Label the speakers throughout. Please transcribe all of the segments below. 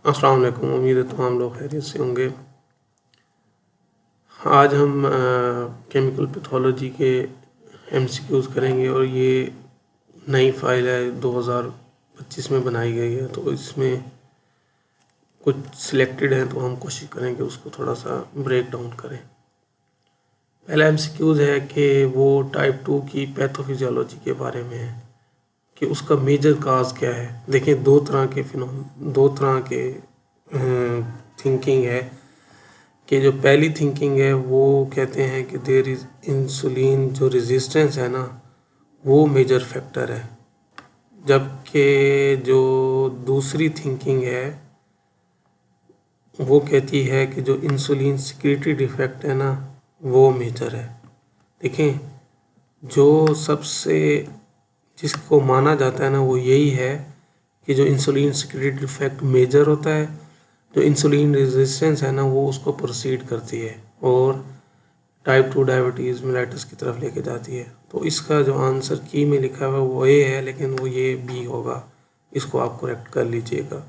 Speaker 1: अस्सलाम वालेकुम। उम्मीद है तमाम लोग खैरियत से होंगे। आज हम केमिकल पैथोलॉजी के एमसीक्यूज़ करेंगे और ये नई फाइल है 2025 में बनाई गई है, तो इसमें कुछ सिलेक्टेड हैं, तो हम कोशिश करेंगे उसको थोड़ा सा ब्रेक डाउन करें। पहला एमसीक्यूज़ है कि वो टाइप 2 की पैथोफिजियोलॉजी के बारे में है कि उसका मेजर काज क्या है। देखिए, दो तरह के थिंकिंग है कि जो पहली थिंकिंग है वो कहते हैं कि देयर इज़ इंसुलिन जो रेजिस्टेंस है ना, वो मेजर फैक्टर है, जबकि जो दूसरी थिंकिंग है वो कहती है कि जो इंसुलिन सिक्रीटरी डिफेक्ट है ना, वो मेजर है। देखें, जो सबसे जिसको माना जाता है ना, वो यही है कि जो इंसुलिन सिक्रीटरी डिफेक्ट मेजर होता है, जो इंसुलिन रेजिस्टेंस है ना, वो उसको प्रोसीड करती है और टाइप 2 डायबिटीज़ मेलाइटिस की तरफ लेके जाती है। तो इसका जो आंसर की में लिखा हुआ है वो ए है, लेकिन वो ये बी होगा। इसको आप करेक्ट कर लीजिएगा।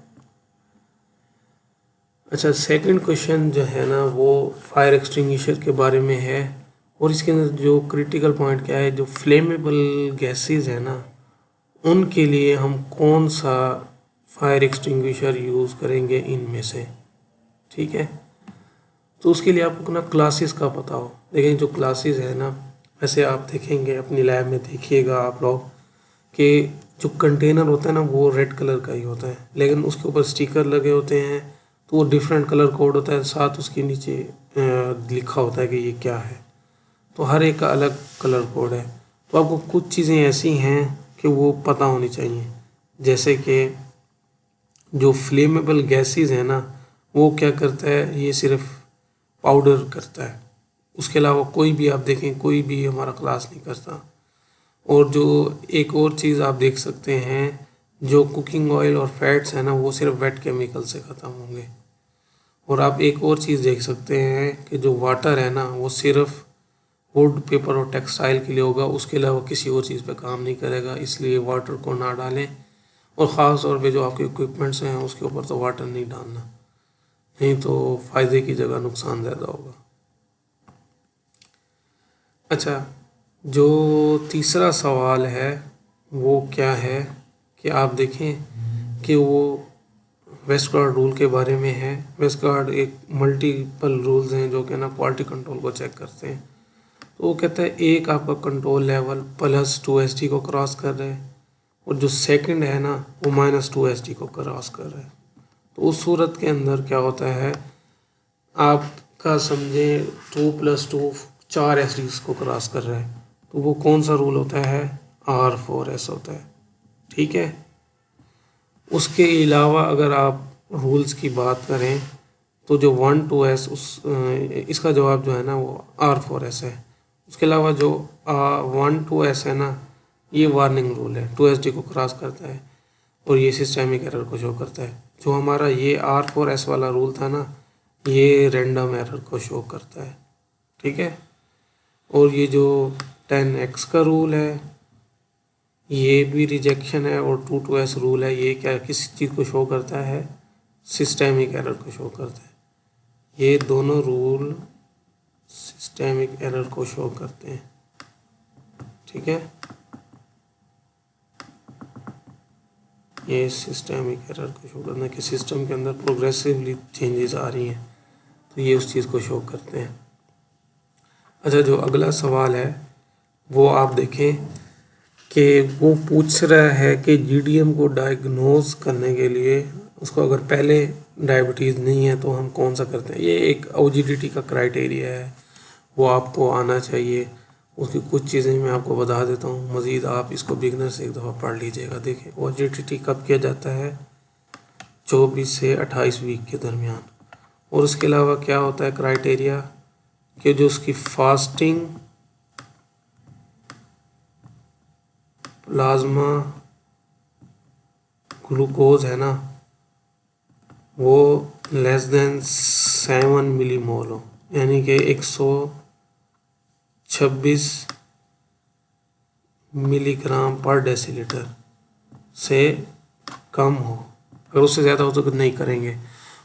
Speaker 1: अच्छा, सेकंड क्वेश्चन जो है ना, वो फायर एक्सटिंग्विशर के बारे में है और इसके अंदर जो क्रिटिकल पॉइंट क्या है, जो फ्लेमेबल गैसेस है ना, उनके लिए हम कौन सा फायर एक्सटिंग्विशर यूज़ करेंगे इनमें से। ठीक है, तो उसके लिए आपको ना क्लासेस का पता हो। देखें, जो क्लासेस है ना, वैसे आप देखेंगे अपनी लैब में, देखिएगा आप लोग कि जो कंटेनर होता है ना, वो रेड कलर का ही होता है, लेकिन उसके ऊपर स्टिकर लगे होते हैं, तो वो डिफरेंट कलर कोड होता है, साथ उसके नीचे लिखा होता है कि ये क्या है। तो हर एक का अलग कलर कोड है। तो आपको कुछ चीज़ें ऐसी हैं कि वो पता होनी चाहिए, जैसे कि जो फ्लेमेबल गैसेस है ना, वो क्या करता है, ये सिर्फ पाउडर करता है, उसके अलावा कोई भी आप देखें, कोई भी हमारा क्लास नहीं करता। और जो एक और चीज़ आप देख सकते हैं, जो कुकिंग ऑयल और फैट्स है ना, वो सिर्फ वेट केमिकल से ख़त्म होंगे। और आप एक और चीज़ देख सकते हैं कि जो वाटर है ना, वो सिर्फ वुड, पेपर और टेक्सटाइल के लिए होगा, उसके अलावा किसी और चीज़ पे काम नहीं करेगा। इसलिए वाटर को ना डालें, और ख़ास तौर पे जो आपके इक्विपमेंट्स हैं उसके ऊपर तो वाटर नहीं डालना, नहीं तो फ़ायदे की जगह नुकसान ज़्यादा होगा। अच्छा, जो तीसरा सवाल है वो क्या है कि आप देखें कि वो वेस्टगार्ड रूल के बारे में है। वेस्टगार्ड एक मल्टीपल रूल्स हैं जो कि ना क्वालिटी कंट्रोल को चेक करते हैं। तो वो कहता है एक आपका कंट्रोल लेवल +2 SD को क्रॉस कर रहा है, और जो सेकंड है ना, वो -2 SD को क्रॉस कर रहा है। तो उस सूरत के अंदर क्या होता है, आपका समझें 2 + 2 4 SD को क्रॉस कर रहा है, तो वो कौन सा रूल होता है, R4S होता है। ठीक है, उसके अलावा अगर आप रूल्स की बात करें तो जो 1 2S इसका जवाब जो है ना, वो R4S है। उसके अलावा जो 1 2S है ना, ये वार्निंग रूल है, 2SD को क्रॉस करता है और ये सिस्टमिक एरर को शो करता है। जो हमारा ये R4S वाला रूल था ना, ये रैंडम एरर को शो करता है। ठीक है, और ये जो 10X का रूल है, ये भी रिजेक्शन है, और 2 2S रूल है, ये क्या किस चीज़ को शो करता है, सिस्टमिक एरर को शो करता है। ये दोनों रूल सिस्टमिक एरर को शो करते हैं। ठीक है, ये सिस्टमिक एरर को शो करना कि सिस्टम के अंदर प्रोग्रेसिवली चेंजेस आ रही हैं, तो ये उस चीज़ को शो करते हैं। अच्छा, जो अगला सवाल है वो आप देखें कि वो पूछ रहा है कि GDM को डायग्नोज करने के लिए उसको अगर पहले डायबिटीज़ नहीं है तो हम कौन सा करते हैं। ये एक OGDT का क्राइटेरिया है, वो आपको आना चाहिए। उसकी कुछ चीज़ें मैं आपको बता देता हूँ, मज़ीद आप इसको बिगनर से एक दफ़ा पढ़ लीजिएगा। देखें, OGDT कब किया जाता है, 24 से 28 वीक के दरमियान। और उसके अलावा क्या होता है क्राइटेरिया, कि जो उसकी फास्टिंग प्लाज्मा ग्लूकोज है ना, वो <<7 मिलीमोल हो, यानी कि 126 मिलीग्राम पर डेसीलीटर से कम हो। अगर उससे ज़्यादा हो तो नहीं करेंगे।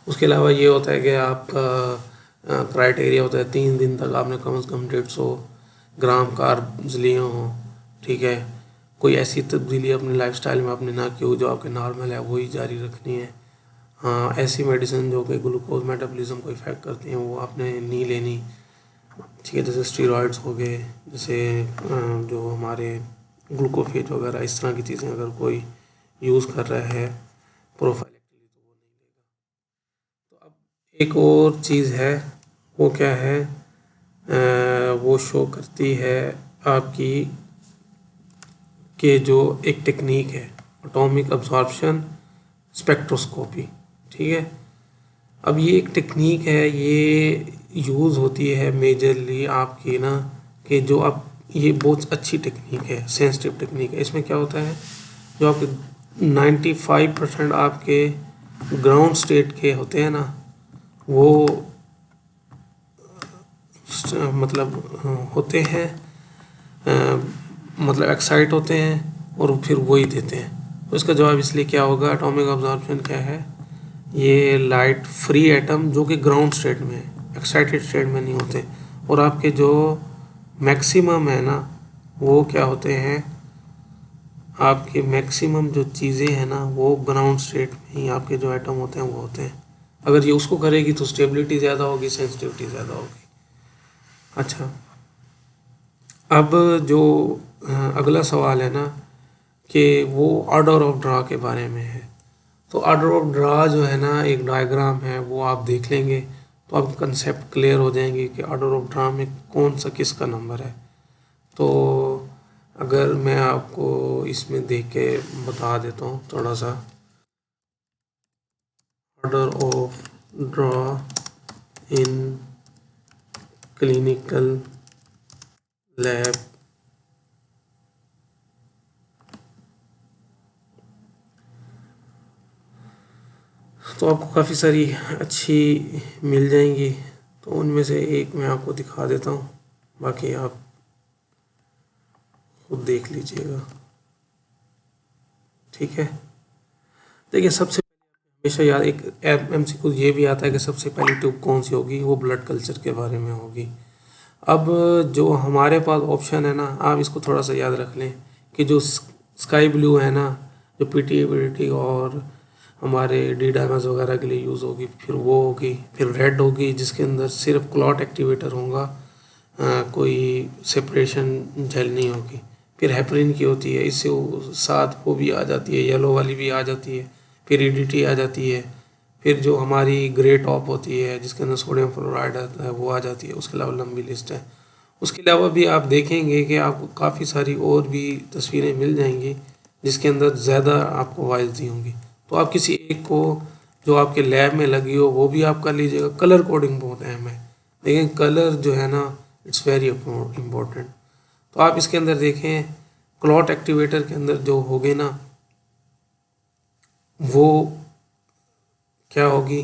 Speaker 1: उसके अलावा ये होता है कि आपका क्राइटेरिया होता है 3 दिन तक आपने कम से कम 150 ग्राम कार्ब्स लिए हों, ठीक है। कोई ऐसी तब्दीली अपनी लाइफस्टाइल में आपने ना की हो जो आपके नॉर्मल है वही जारी रखनी है। हाँ, ऐसी मेडिसिन जो कि ग्लूकोज मेटाबॉलिज्म को इफ़ेक्ट करती हैं वो आपने नहीं लेनी, ठीक है। जैसे स्टीरॉइड्स हो गए, जैसे जो हमारे ग्लूकोफेज वगैरह इस तरह की चीज़ें अगर कोई यूज़ कर रहा है प्रोफाइलेक्टिकली तो वो नहीं लेगा। तो अब एक और चीज़ है, वो क्या है, वो शो करती है आपकी कि जो एक टेक्निक है एटॉमिक अब्जॉर्प्शन स्पेक्ट्रोस्कोपी, ठीक है। अब ये एक टेक्निक है, ये यूज़ होती है मेजरली आपकी ना, कि जो आप, ये बहुत अच्छी टेक्निक है, सेंसिटिव टेक्निक है। इसमें क्या होता है, जो आपके 95% आपके ग्राउंड स्टेट के होते हैं ना, वो मतलब होते हैं, मतलब एक्साइट होते हैं और फिर वही देते हैं। तो इसका जवाब इसलिए क्या होगा, एटॉमिक अब्जॉर्प्शन क्या है, ये लाइट फ्री एटम जो कि ग्राउंड स्टेट में है, एक्साइटेड स्टेट में नहीं होते। और आपके जो मैक्सिमम है ना, वो क्या होते हैं, आपके मैक्सिमम जो चीज़ें हैं ना वो ग्राउंड स्टेट में ही आपके जो एटम होते हैं वो होते हैं। अगर ये उसको करेगी तो स्टेबिलिटी ज़्यादा होगी, सेंसिटिविटी ज़्यादा होगी। अच्छा, अब जो अगला सवाल है ना, कि वो ऑर्डर ऑफ ड्रा के बारे में है। तो ऑर्डर ऑफ ड्रा जो है ना, एक डायग्राम है, वो आप देख लेंगे तो आपको कंसेप्ट क्लियर हो जाएंगे कि ऑर्डर ऑफ ड्रा में कौन सा किसका नंबर है। तो अगर मैं आपको इसमें देख के बता देता हूँ थोड़ा सा, order of draw in clinical lab तो आपको काफ़ी सारी अच्छी मिल जाएंगी। तो उनमें से एक मैं आपको दिखा देता हूँ, बाकी आप खुद देख लीजिएगा, ठीक है। देखिए, सबसे हमेशा याद एक MCQ ये भी आता है कि सबसे पहली ट्यूब कौन सी होगी, वो ब्लड कल्चर के बारे में होगी। अब जो हमारे पास ऑप्शन है ना, आप इसको थोड़ा सा याद रख लें कि जो स्काई ब्लू है ना, जो PTABT और हमारे डी डायमस वगैरह के लिए यूज़ होगी, फिर वो होगी, फिर रेड होगी जिसके अंदर सिर्फ क्लॉट एक्टिवेटर होगा, कोई सेपरेशन जेल नहीं होगी। फिर हेपरिन की होती है, इससे साथ वो भी आ जाती है, येलो वाली भी आ जाती है। फिर EDT आ जाती है। फिर जो हमारी ग्रे टॉप होती है जिसके अंदर सोडियम फ्लोराइड आता है वो आ जाती है। उसके अलावा लंबी लिस्ट है। उसके अलावा भी आप देखेंगे कि आपको काफ़ी सारी और भी तस्वीरें मिल जाएंगी जिसके अंदर ज़्यादा आपको वॉइस दी होंगी। तो आप किसी एक को जो आपके लैब में लगी हो वो भी आप कर लीजिएगा। कलर कोडिंग बहुत अहम है, लेकिन कलर जो है ना, इट्स वेरी इम्पोर्टेंट। तो आप इसके अंदर देखें, क्लॉट एक्टिवेटर के अंदर जो होगे ना, वो क्या होगी,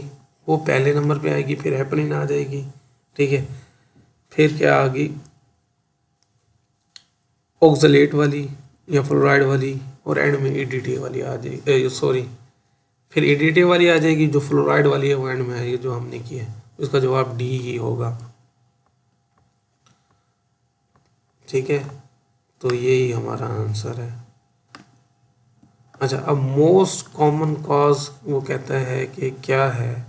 Speaker 1: वो पहले नंबर पे आएगी, फिर हेपरिन आ जाएगी, ठीक है। फिर क्या आ गई, ऑक्सलेट वाली या फ्लोराइड वाली, और एंड में EDTA वाली आ जाएगी, सॉरी, फिर EDTA वाली आ जाएगी। जो फ्लोराइड वाली है वो एंड में आएगी, जो हमने की है। इसका जवाब D ही होगा, ठीक है। तो यही हमारा आंसर है। अच्छा, अब मोस्ट कॉमन कॉज वो कहता है कि क्या है,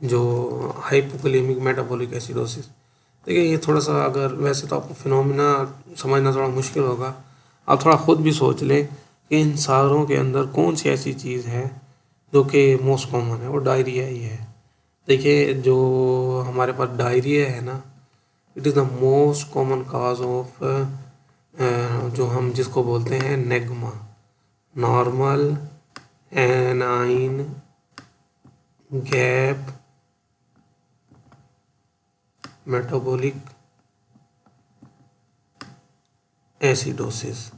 Speaker 1: जो हाइपोकलेमिक मेटाबॉलिक एसिडोसिस। देखिए, ये थोड़ा सा, अगर वैसे तो आपको फिनोमिना समझना थोड़ा मुश्किल होगा, आप थोड़ा खुद भी सोच लें कि इन सारों के अंदर कौन सी ऐसी चीज़ है जो कि मोस्ट कॉमन है। वो डायरिया ही है। देखिए, जो हमारे पास डायरिया है ना, it is the most common cause of, जो हम जिसको बोलते हैं नेगमा, normal anion gap metabolic acidosis.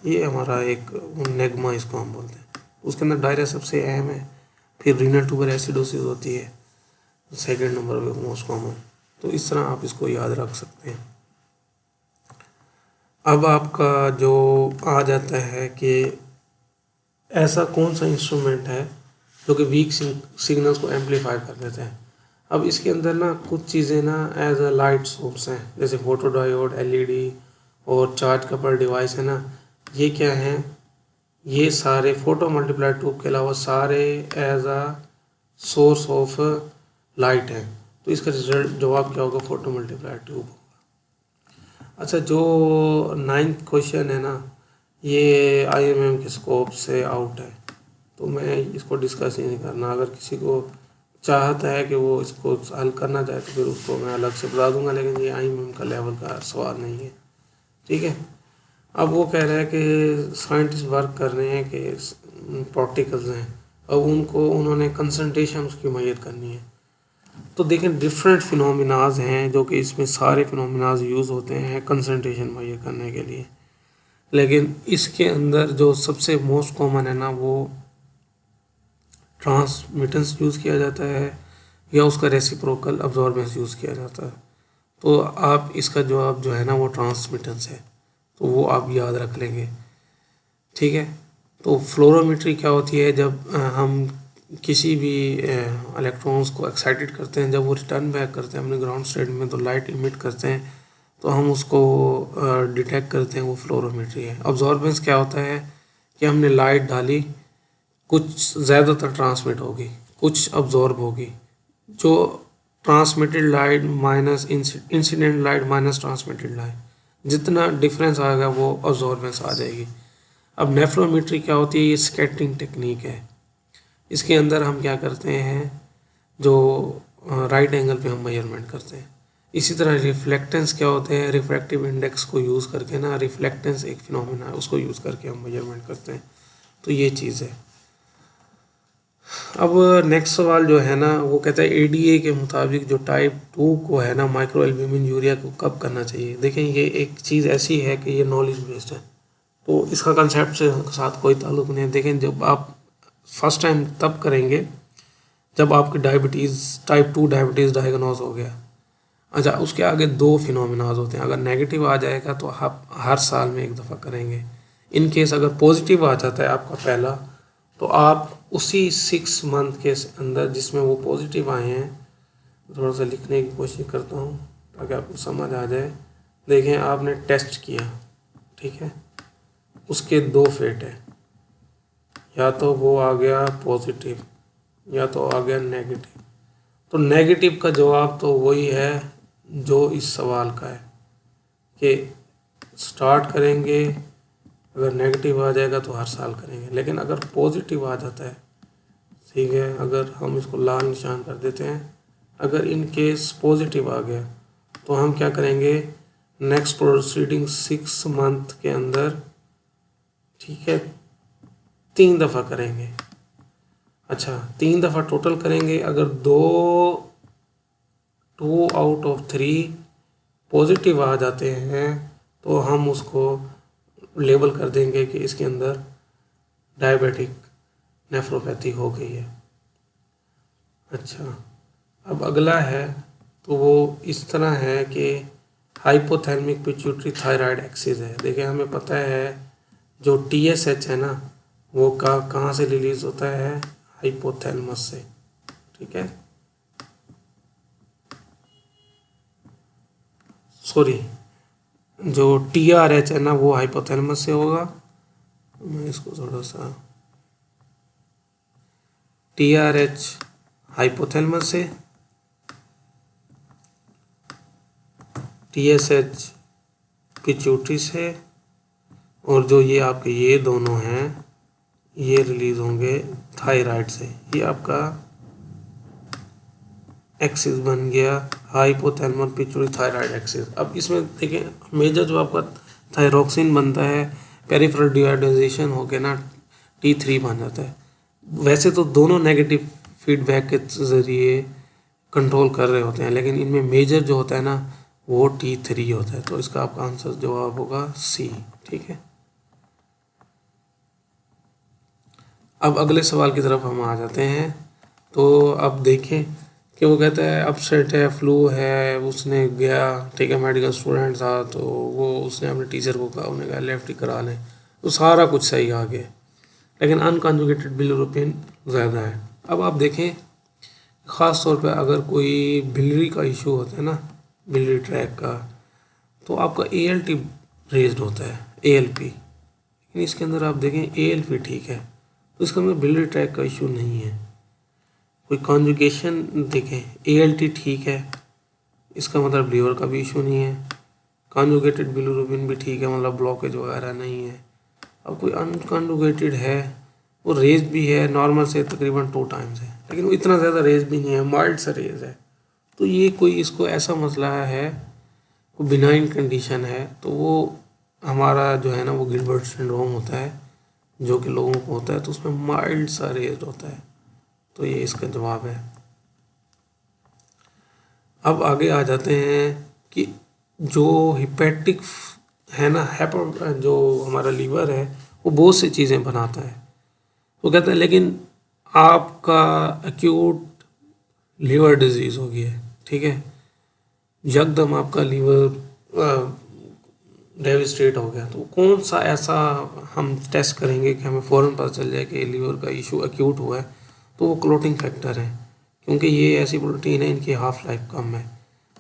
Speaker 1: ये हमारा एक नेगमा इसको हम बोलते हैं। उसके अंदर डायरिया सबसे अहम है, फिर रीनल ट्यूबर एसिडोसिस होती है सेकंड नंबर पे मोस्ट कॉमन। तो इस तरह आप इसको याद रख सकते हैं। अब आपका जो आ जाता है कि ऐसा कौन सा इंस्ट्रूमेंट है जो कि वीक सिग्नल्स को एम्पलीफाई कर देते हैं। अब इसके अंदर ना कुछ चीज़ें ना एज अ लाइट सोर्स हैं, जैसे फोटो डायोड, एलईडी और चार्ज कपल डिवाइस है ना, ये क्या हैं, ये सारे फोटो मल्टीप्लायर ट्यूब के अलावा सारे as a source of light है। तो इसका रिजल्ट जवाब क्या होगा, फोटो मल्टीप्लायर ट्यूब। अच्छा, जो 9th क्वेश्चन है ना, ये आईएमएम के स्कोप से आउट है, तो मैं इसको डिस्कस ही नहीं करना। अगर किसी को चाहता है कि वो इसको हल करना चाहे तो फिर उसको मैं अलग से बता दूंगा, लेकिन ये आईएमएम का लेवल का सवाल नहीं है, ठीक है। अब वो कह रहा है कि साइंटिस्ट वर्क कर रहे हैं कि पार्टिकल्स हैं, अब उन्होंने कंसंट्रेशन उसकी मैयर करनी है। तो देखें, डिफरेंट फिनोमिनाज हैं जो कि इसमें सारे फिनोमिनाज यूज़ होते हैं कंसंट्रेशन मैयर करने के लिए, लेकिन इसके अंदर जो सबसे मोस्ट कॉमन है ना, वो ट्रांसमिटेंस यूज़ किया जाता है या उसका रेसिप्रोकल अब्जॉर्बेंस यूज़ किया जाता है। तो आप इसका जवाब जो है ना वो ट्रांसमिटेंस है, तो वो आप याद रख लेंगे, ठीक है। तो फ्लोरोमीट्री क्या होती है, जब हम किसी भी इलेक्ट्रॉन्स को एक्साइटेड करते हैं, जब वो रिटर्न बैक करते हैं अपने ग्राउंड स्टेट में तो लाइट इमिट करते हैं, तो हम उसको डिटेक्ट करते हैं, वो फ्लोरोमीट्री है। अब्जॉर्बेंस क्या होता है कि हमने लाइट डाली, कुछ ज़्यादातर ट्रांसमिट होगी, कुछ अब्जॉर्ब होगी। जो transmitted light minus incident light minus transmitted light, जितना डिफरेंस आएगा वो अब्जॉर्बेंस आ जाएगी। अब नेफ्रोमेट्री क्या होती है, ये स्कैटरिंग टेक्निक है। इसके अंदर हम क्या करते हैं, जो राइट एंगल पे हम मेजरमेंट करते हैं। इसी तरह रिफ्लेक्टेंस क्या होते हैं, रिफ्रैक्टिव इंडेक्स को यूज़ करके ना, रिफ्लेक्टेंस एक फिनोमेना है, उसको यूज़ करके हम मेजरमेंट करते हैं। तो ये चीज़ है। अब नेक्स्ट सवाल जो है ना, वो कहता है एडीए के मुताबिक जो टाइप 2 को है ना, माइक्रो एल्ब्यूमिन यूरिया को कब करना चाहिए। देखें, ये एक चीज़ ऐसी है कि ये नॉलेज बेस्ड है, तो इसका कंसेप्ट से साथ कोई ताल्लुक नहीं है। देखें, जब आप फर्स्ट टाइम तब करेंगे जब आपकी डायबिटीज़ टाइप 2 डायबिटीज़ डायग्नोज हो गया। अच्छा, उसके आगे 2 फिनोमिनाज होते हैं। अगर नेगेटिव आ जाएगा तो आप हर साल में एक दफ़ा करेंगे। इन केस अगर पॉजिटिव आ जाता है आपका पहला, तो आप उसी 6 मंथ के अंदर जिसमें वो पॉजिटिव आए हैं, थोड़ा सा लिखने की कोशिश करता हूँ ताकि आपको समझ आ जाए। देखें, आपने टेस्ट किया, ठीक है, उसके 2 फेट है, या तो वो आ गया पॉजिटिव या तो आ गया नेगेटिव। तो नेगेटिव का जवाब तो वही है जो इस सवाल का है कि स्टार्ट करेंगे, अगर नेगेटिव आ जाएगा तो हर साल करेंगे। लेकिन अगर पॉजिटिव आ जाता है, ठीक है, अगर हम इसको लाल निशान कर देते हैं, अगर इन केस पॉजिटिव आ गया तो हम क्या करेंगे, नेक्स्ट प्रोसीडिंग 6 मंथ के अंदर, ठीक है, 3 दफ़ा करेंगे। अच्छा, 3 दफ़ा टोटल करेंगे। अगर 2 आउट ऑफ 3 पॉजिटिव आ जाते हैं तो हम उसको लेबल कर देंगे कि इसके अंदर डायबिटिक नेफ्रोपैथी हो गई है। अच्छा, अब अगला है, तो वो इस तरह है कि हाइपोथैलेमिक पिट्यूटरी थायराइड एक्सिस है। देखिए, हमें पता है जो TSH है ना, वो कहाँ से रिलीज होता है, हाइपोथैलेमस से, ठीक है, सॉरी, जो TRH है ना वो हाइपोथैलेमस से होगा। मैं इसको थोड़ा सा, TRH हाइपोथैलेमस से, TSH पिट्यूटरी से, और जो ये आपके ये दोनों हैं ये रिलीज होंगे थायराइड से। ये आपका एक्सिस बन गया हाइपोथैलेमस पिट्यूटरी थायराइड एक्सिस। अब इसमें देखें, मेजर जो आपका थायरोक्सिन बनता है, पेरिफेरल डिआयोडाइजेशन होके ना T3 बन जाता है। वैसे तो दोनों नेगेटिव फीडबैक के ज़रिए कंट्रोल कर रहे होते हैं, लेकिन इनमें मेजर जो होता है ना वो T3 होता है। तो इसका आपका आंसर जवाब होगा C, ठीक है। अब अगले सवाल की तरफ हम आ जाते हैं। तो अब देखें कि वो कहता है अपसेट है, फ्लू है, उसने गया, ठीक है, मेडिकल स्टूडेंट था, तो वो उसने अपने टीचर को कहा, उन्हें कहा लेफ्ट ही करा लें, तो सारा कुछ सही आ गया, लेकिन अनकॉन्जुगेटेड बिलिरुबिन ज़्यादा है। अब आप देखें, ख़ास तौर पे अगर कोई बिलियरी का इशू होता है ना, बिलियरी ट्रैक का, तो आपका ALT रेज्ड होता है, ALP। लेकिन इसके अंदर आप देखें ALP ठीक है, तो इसके अंदर बिलियरी ट्रैक का इशू नहीं है। कोई कॉन्जुगेशन देखें, ALT ठीक है, इसका मतलब लीवर का भी इशू नहीं है। कॉन्जुगेटेड बिलिरुबिन भी ठीक है, मतलब ब्लॉकेज वगैरह नहीं है। अब कोई अनकॉन्जुगेटेड है, वो रेज भी है नॉर्मल से तकरीबन 2 टाइम्स है, लेकिन वो इतना ज़्यादा रेज भी नहीं है, माइल्ड सा रेज है। तो ये कोई इसको ऐसा मसला है, कोई बिनाइन कंडीशन है, तो वो हमारा जो है ना वो गिलबर्ट सिंड्रोम होता है, जो कि लोगों को होता है, तो उसमें माइल्ड सा रेज होता है। तो ये इसका जवाब है। अब आगे आ जाते हैं कि जो हिपैटिक है ना, जो हमारा लीवर है वो बहुत सी चीज़ें बनाता है। वो कहते हैं लेकिन आपका एक्यूट लीवर डिजीज़ हो गई है, ठीक है, यकदम आपका लीवर डेविस्टेट हो गया, तो कौन सा ऐसा हम टेस्ट करेंगे कि हमें फ़ौरन पता चल जाए कि लीवर का इशू एक्यूट हुआ है? तो वो क्लोटिंग फैक्टर है, क्योंकि ये ऐसी प्रोटीन है इनकी हाफ लाइफ कम है।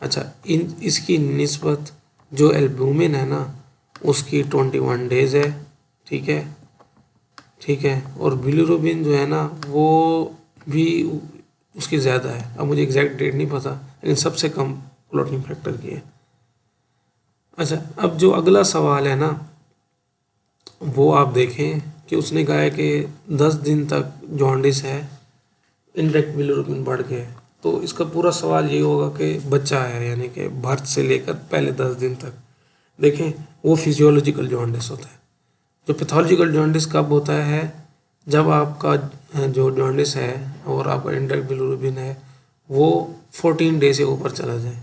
Speaker 1: अच्छा, इसकी निस्बत जो एल्ब्यूमिन है ना उसकी 21 डेज़ है, ठीक है, ठीक है। और बिलिरुबिन जो है ना वो भी उसकी ज़्यादा है। अब मुझे एग्जैक्ट डेट नहीं पता, लेकिन सबसे कम क्लोटिंग फैक्टर की है। अच्छा, अब जो अगला सवाल है ना वो आप देखें कि उसने कहा है कि 10 दिन तक जॉन्डिस है, इंडेक्ट बिलिरुबिन बढ़ गए, तो इसका पूरा सवाल ये होगा कि बच्चा है, यानी कि बर्थ से लेकर पहले 10 दिन तक देखें, वो फिजियोलॉजिकल जॉन्डिस होता है। जो पैथोलॉजिकल जॉन्डिस कब होता है? जब आपका जो जॉन्डिस है और आपका इंडेक्ट बिलिरुबिन है वो 14 डे से ऊपर चला जाए,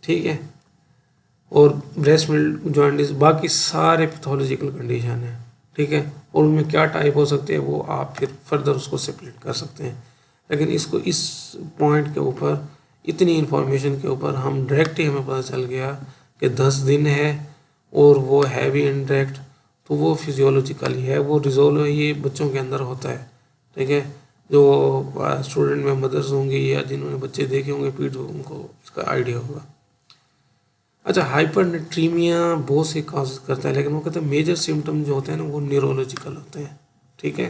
Speaker 1: ठीक है। और ब्रेस्ट मिल्क जॉन्डिस, बाकी सारे पैथोलॉजिकल कंडीशन है, ठीक है। और उनमें क्या टाइप हो सकते हैं वो आप फिर फर्दर उसको सेपरेट कर सकते हैं। लेकिन इसको इस पॉइंट के ऊपर, इतनी इन्फॉर्मेशन के ऊपर हम डायरेक्ट ही हमें पता चल गया कि 10 दिन है और वो है भी इंडेक्ट, तो वो फिजियोलॉजिकली है, वो रिजोल्व ये बच्चों के अंदर होता है, ठीक है। जो स्टूडेंट में मदर्स होंगी या जिन्होंने बच्चे देखे होंगे पीठ, उनको इसका आइडिया होगा। अच्छा, हाइपरनेट्रीमिया बहुत से काज करता है, लेकिन वो कहते हैं मेजर सिम्टम जो होते हैं ना वो न्यूरोलॉजिकल होते हैं, ठीक है।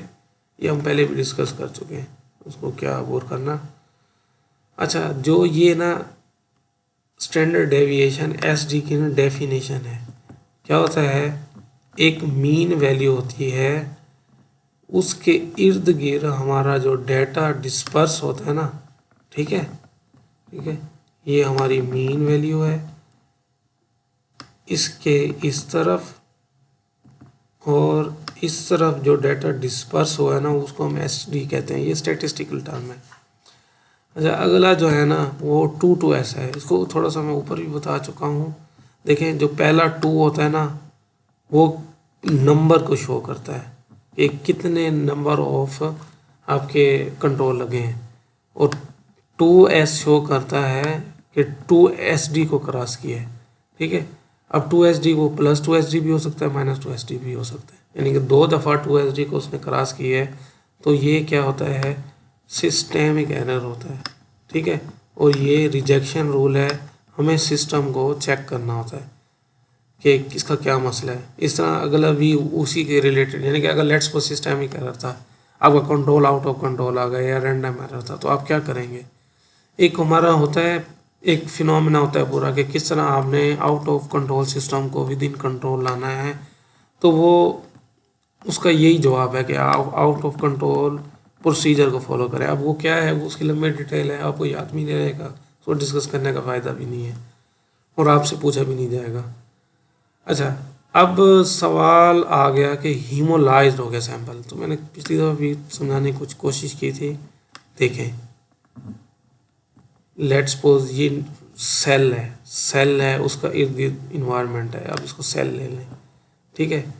Speaker 1: ये हम पहले भी डिस्कस कर चुके हैं, उसको क्या गौर करना। अच्छा, जो ये ना स्टैंडर्ड डेविएशन SD की ना डेफिनेशन है, क्या होता है, एक मीन वैल्यू होती है, उसके इर्द गिर्द हमारा जो डेटा डिस्पर्स होता है ना, ठीक है, ठीक है, ये हमारी मीन वैल्यू है, इसके इस तरफ और इस तरफ जो डेटा डिस्पर्स हुआ है ना उसको हम SD कहते हैं, ये स्टैटिस्टिकल टर्म है। अच्छा, अगला जो है ना वो 2-2S है, इसको थोड़ा सा मैं ऊपर भी बता चुका हूँ। देखें, जो पहला 2 होता है ना वो नंबर को शो करता है कि कितने नंबर ऑफ आपके कंट्रोल लगे हैं, और 2S शो करता है कि 2SD को क्रॉस किया है, ठीक है। अब 2SD वो +2SD भी हो सकता है, -2SD भी हो सकता है, यानी कि 2 दफ़ा 2SD को उसने क्रॉस किया है, तो ये क्या होता है, सिस्टेमिक एरर होता है, ठीक है। और ये रिजेक्शन रूल है, हमें सिस्टम को चेक करना होता है कि किसका क्या मसला है। इस तरह अगला भी उसी के रिलेटेड, यानी कि अगर लेट्स सपोज सिस्टेमिक एरर था, आपका कंट्रोल आउट ऑफ कंट्रोल आ गया या रैंडम एरर था, तो आप क्या करेंगे। एक हमारा होता है, एक फिनोमेना होता है पूरा कि किस तरह आपने आउट ऑफ कंट्रोल सिस्टम को विद इन कंट्रोल लाना है, तो वो उसका यही जवाब है कि आप आउट ऑफ कंट्रोल प्रोसीजर को फॉलो करें। अब वो क्या है, वो उसकी लंबी डिटेल है, आपको याद भी नहीं रहेगा, उसको डिस्कस करने का फ़ायदा भी नहीं है और आपसे पूछा भी नहीं जाएगा। अच्छा, अब सवाल आ गया कि हीमोलाइज्ड हो गया सैंपल, तो मैंने पिछली दफ़ा भी समझाने की कुछ कोशिश की थी। देखें, लेट्स सपोज ये सेल है, उसका इर्द गिर्द इन्वायरमेंट है, अब इसको सेल ले लें, ठीक है।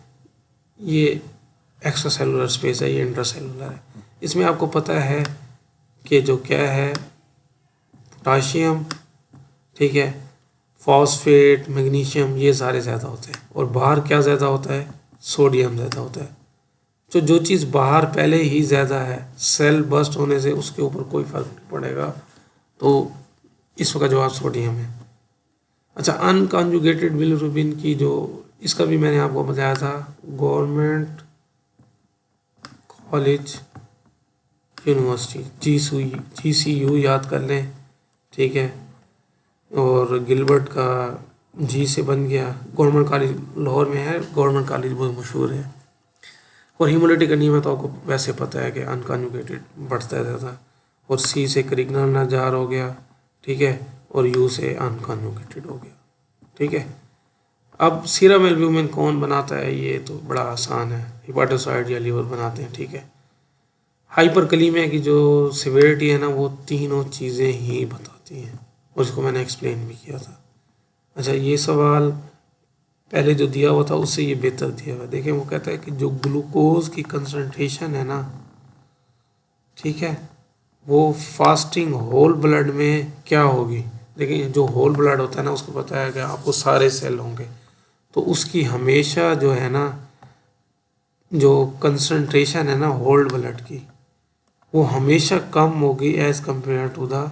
Speaker 1: ये एक्स्ट्रा सेलुलर स्पेस है, ये इंट्रा सेलुलर है। इसमें आपको पता है कि जो क्या है, पोटाशियम, ठीक है, फॉस्फेट, मैग्नीशियम, ये सारे ज़्यादा होते हैं, और बाहर क्या ज़्यादा होता है, सोडियम ज़्यादा होता है, जो चीज़ बाहर पहले ही ज़्यादा है, सेल बर्स्ट होने से उसके ऊपर कोई फर्क नहीं पड़ेगा। तो इसका जवाब सोडियम है। अच्छा, अनकॉन्जुगेटेड बिलिरुबिन की जो, इसका भी मैंने आपको बताया था, गवर्नमेंट कॉलेज यूनिवर्सिटी GCU याद कर लें, ठीक है। और गिलबर्ट का जी से बन गया। गवर्नमेंट कॉलेज लाहौर में है, गवर्नमेंट कॉलेज बहुत मशहूर है। और हीमोलिटिक एनीमिया तो आपको वैसे पता है कि अनकॉन्जुगेटेड बढ़ता रहता। और सी से क्रिग्नल नजार हो गया, ठीक है। और यू से अनकॉन्जुगेटेड हो गया, ठीक है। अब सीरम एल्ब्यूमिन कौन बनाता है, ये तो बड़ा आसान है, हिपाटोसाइड या लीवर बनाते हैं, ठीक है। हाइपरकलीमिया की जो सिवियरिटी है ना, वो तीनों चीज़ें ही बताती हैं, और इसको मैंने एक्सप्लेन भी किया था। अच्छा, ये सवाल पहले जो दिया हुआ था उससे ये बेहतर दिया हुआ है। देखें, वो कहता है कि जो ग्लूकोज की कंसंट्रेशन है ना, ठीक है, वो फास्टिंग होल ब्लड में क्या होगी। देखिए, जो होल ब्लड होता है ना, उसको पता है कि आपको सारे सेल होंगे, तो उसकी हमेशा जो है ना, जो कंसंट्रेशन है ना होल ब्लड की, वो हमेशा कम होगी as compare to the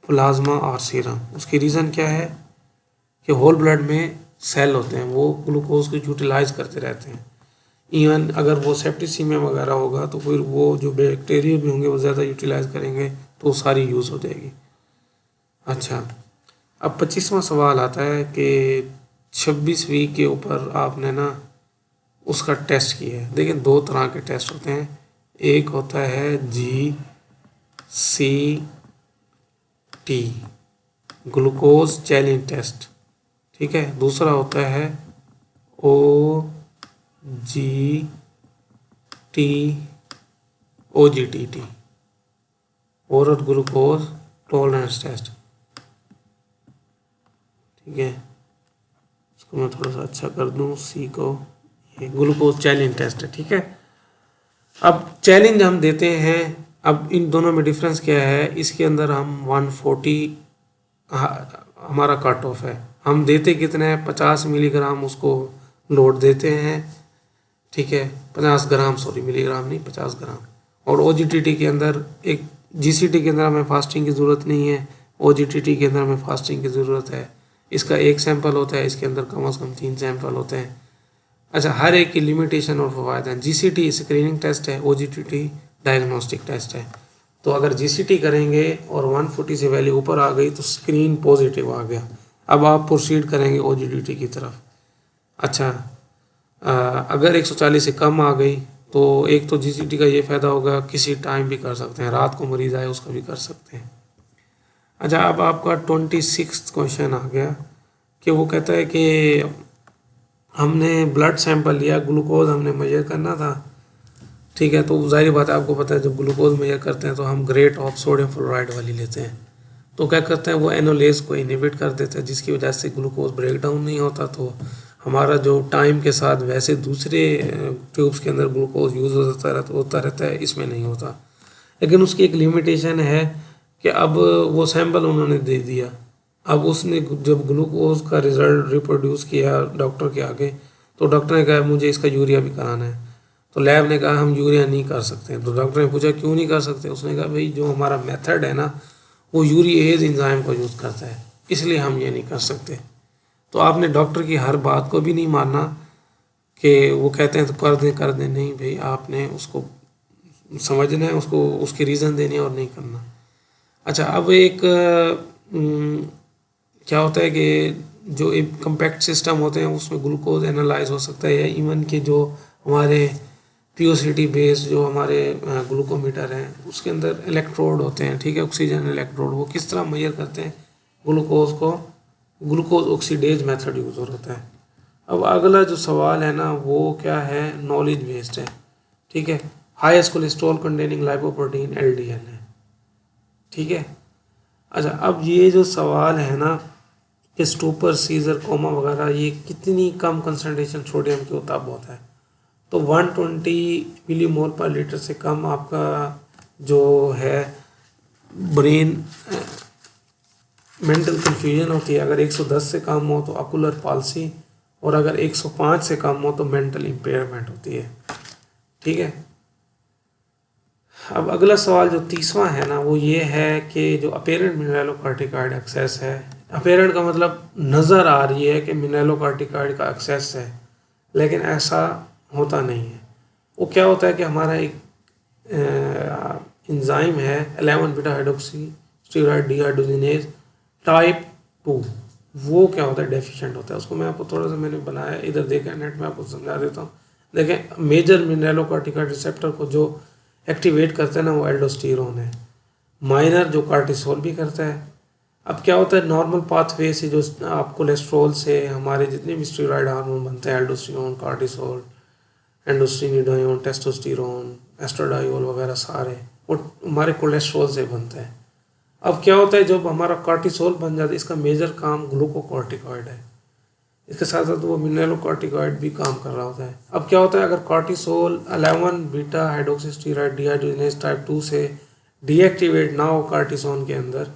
Speaker 1: plasma और सीरम। उसकी रीज़न क्या है कि होल ब्लड में सेल होते हैं, वो ग्लूकोज को यूटिलाइज करते रहते हैं। इवन अगर वो सेप्टिसीमिया वगैरह होगा तो फिर वो जो बैक्टीरिया भी होंगे वो ज़्यादा यूटिलाइज करेंगे, तो सारी यूज़ हो जाएगी। अच्छा, अब 25वां सवाल आता है कि 26वीं के ऊपर आपने ना उसका टेस्ट किया है। देखिए, दो तरह के टेस्ट होते हैं। एक होता है GCT, ग्लूकोज चैलेंज टेस्ट, ठीक है। दूसरा होता है OGTT, oral glucose tolerance test, ठीक है। इसको मैं थोड़ा सा अच्छा कर दूं, सी को, ये ग्लूकोज चैलेंज टेस्ट है, ठीक है। अब चैलेंज हम देते हैं, अब इन दोनों में डिफरेंस क्या है, इसके अंदर हम 140 हमारा कट ऑफ है, हम देते कितने हैं, 50 मिलीग्राम उसको लोड देते हैं, ठीक है। 50 ग्राम, सॉरी मिलीग्राम नहीं, 50 ग्राम। और OGTT के अंदर एक, GCT के अंदर हमें फास्टिंग की ज़रूरत नहीं है, OGTT के अंदर हमें फास्टिंग की ज़रूरत है। इसका एक सैंपल होता है, इसके अंदर कम से कम 3 सैंपल होते हैं। अच्छा, हर एक की लिमिटेशन और फ़वायद हैं। GCT स्क्रीनिंग टेस्ट है, OGTT डायग्नोस्टिक टेस्ट है। तो अगर GCT करेंगे और 140 से वैल्यू ऊपर आ गई तो स्क्रीन पॉजिटिव आ गया, अब आप प्रोसीड करेंगे OGTT की तरफ। अच्छा, अगर 140 से कम आ गई तो एक तो GCT का ये फ़ायदा होगा, किसी टाइम भी कर सकते हैं, रात को मरीज़ आए उसका भी कर सकते हैं। अच्छा, अब आपका 26 क्वेश्चन आ गया कि वो कहता है कि हमने ब्लड सैंपल लिया, ग्लूकोज हमने मेजर करना था, ठीक है। तो जाहिर बात है, आपको पता है जब ग्लूकोज मेजर करते हैं तो हम ग्रेट ऑफ सोडियम फ्लोराइड वाली लेते हैं। तो क्या करते हैं, वो एनोलेज को इनहिबिट कर देते हैं, जिसकी वजह से ग्लूकोज ब्रेक डाउन नहीं होता। तो हमारा जो टाइम के साथ वैसे दूसरे ट्यूब्स के अंदर ग्लूकोज यूज़ होता रहता है, इसमें नहीं होता। लेकिन उसकी एक लिमिटेशन है कि अब वो सैंपल उन्होंने दे दिया, अब उसने जब ग्लूकोज का रिज़ल्ट रिप्रोड्यूस किया डॉक्टर के आगे, तो डॉक्टर ने कहा मुझे इसका यूरिया भी कराना है। तो लैब ने कहा हम यूरिया नहीं कर सकते। तो डॉक्टर ने पूछा क्यों नहीं कर सकते, उसने कहा भाई जो हमारा मेथड है ना, वो यूरिएज एंजाइम को यूज़ करता है, इसलिए हम ये नहीं कर सकते। तो आपने डॉक्टर की हर बात को भी नहीं मानना कि वो कहते हैं तो कर दें, नहीं भाई, आपने उसको समझना है, उसको उसके रीज़न देने और नहीं करना। अच्छा, अब एक क्या होता है कि जो एक कम्पैक्ट सिस्टम होते हैं उसमें ग्लूकोज एनालाइज हो सकता है, इवन के जो हमारे POCT बेस्ड जो हमारे ग्लूकोमीटर हैं उसके अंदर इलेक्ट्रोड होते हैं, ठीक है, ऑक्सीजन इलेक्ट्रोड। वो किस तरह मेजर करते हैं ग्लूकोज को, ग्लूकोज ऑक्सीडेज मेथड यूज़ होता है। अब अगला जो सवाल है ना वो क्या है, नॉलेज बेस्ड है, ठीक है। Highest cholesterol containing lipoprotein LDL है, ठीक है। अच्छा, अब ये जो सवाल है ना कि स्टूपर, सीजर, कोमा वगैरह, ये कितनी कम कंसंट्रेशन सोडियम की होता होता है, तो 120 मिलीमोल पर लीटर से कम आपका जो है ब्रेन मेंटल कन्फ्यूजन होती है। अगर 110 से कम हो तो अकुलर पाल्सी, और अगर 105 से कम हो तो मेंटल इम्पेयरमेंट होती है। ठीक है। अब अगला सवाल जो तीसवां है ना वो ये है कि जो अपेरेंट मिनरलोकार्टिकॉइड एक्सेस है, अपेरेंट का मतलब नज़र आ रही है कि मिनरलोकार्टिकॉइड का एक्सेस है, लेकिन ऐसा होता नहीं है। वो क्या होता है कि हमारा एक एंजाइम है 11 beta hydroxy steroid dehydrogenase type 2, वो क्या होता है डेफिशिएंट होता है। उसको मैं आपको थोड़ा सा मैंने बनाया, इधर देखें नेट में, आपको समझा देता हूँ। देखें मेजर मिनरलोकार्टिकॉइड रिसेप्टर को जो एक्टिवेट करता है ना वो एल्डोस्टेरोन है, माइनर जो कार्टिसोल भी करता है। अब क्या होता है नॉर्मल पाथवे से जो आप कोलेस्ट्रॉल से हमारे जितने भी स्टीरॉयड हार्मोन बनते हैं, एल्डोस्टेरोन, कार्टिसोल, एंडोस्टेरोन, टेस्टोस्टेरोन, एस्ट्राडायोल वगैरह सारे, वो हमारे कोलेस्ट्रॉल से बनते हैं। अब क्या होता है जब हमारा कार्टिसोल बन जाता है, इसका मेजर काम ग्लूकोकॉर्टिकॉइड है, इसके साथ साथ वो मिनरलोकार्टिकॉइड भी काम कर रहा होता है। अब क्या होता है अगर कार्टिसोल 11 बीटा हाइड्रोक्सीस्टीरॉयड डिहाइड्रोजिनेज टाइप 2 से डीएक्टिवेट ना हो कार्टिसोन के अंदर,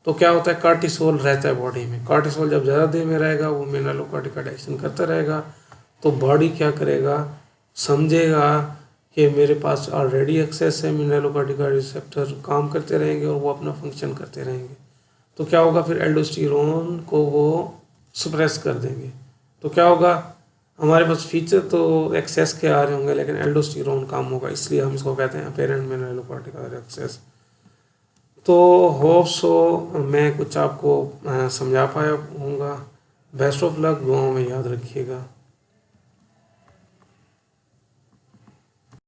Speaker 1: तो क्या होता है कार्टिसोल रहता है बॉडी में। कार्टिसोल जब ज़्यादा देर में रहेगा वो मिनरलोकार्टिकॉइड एक्शन करता रहेगा, तो बॉडी क्या करेगा, समझेगा कि मेरे पास ऑलरेडी एक्सेस है, मिनरलोकार्टिकॉइड रिसेप्टर काम करते रहेंगे और वो अपना फंक्शन करते रहेंगे। तो क्या होगा फिर एल्डोस्टेरोन को वो सप्रेस कर देंगे। तो क्या होगा हमारे पास फीचर तो एक्सेस के आ रहे होंगे लेकिन एल्डोस्टेरोन काम होगा, इसलिए हम इसको कहते हैं अपेरेंट मिनरलोकार्टिकॉइड एक्सेस। तो होप सो मैं कुछ आपको समझा पाया होऊंगा। बेस्ट ऑफ लक, दुआओं में याद रखिएगा।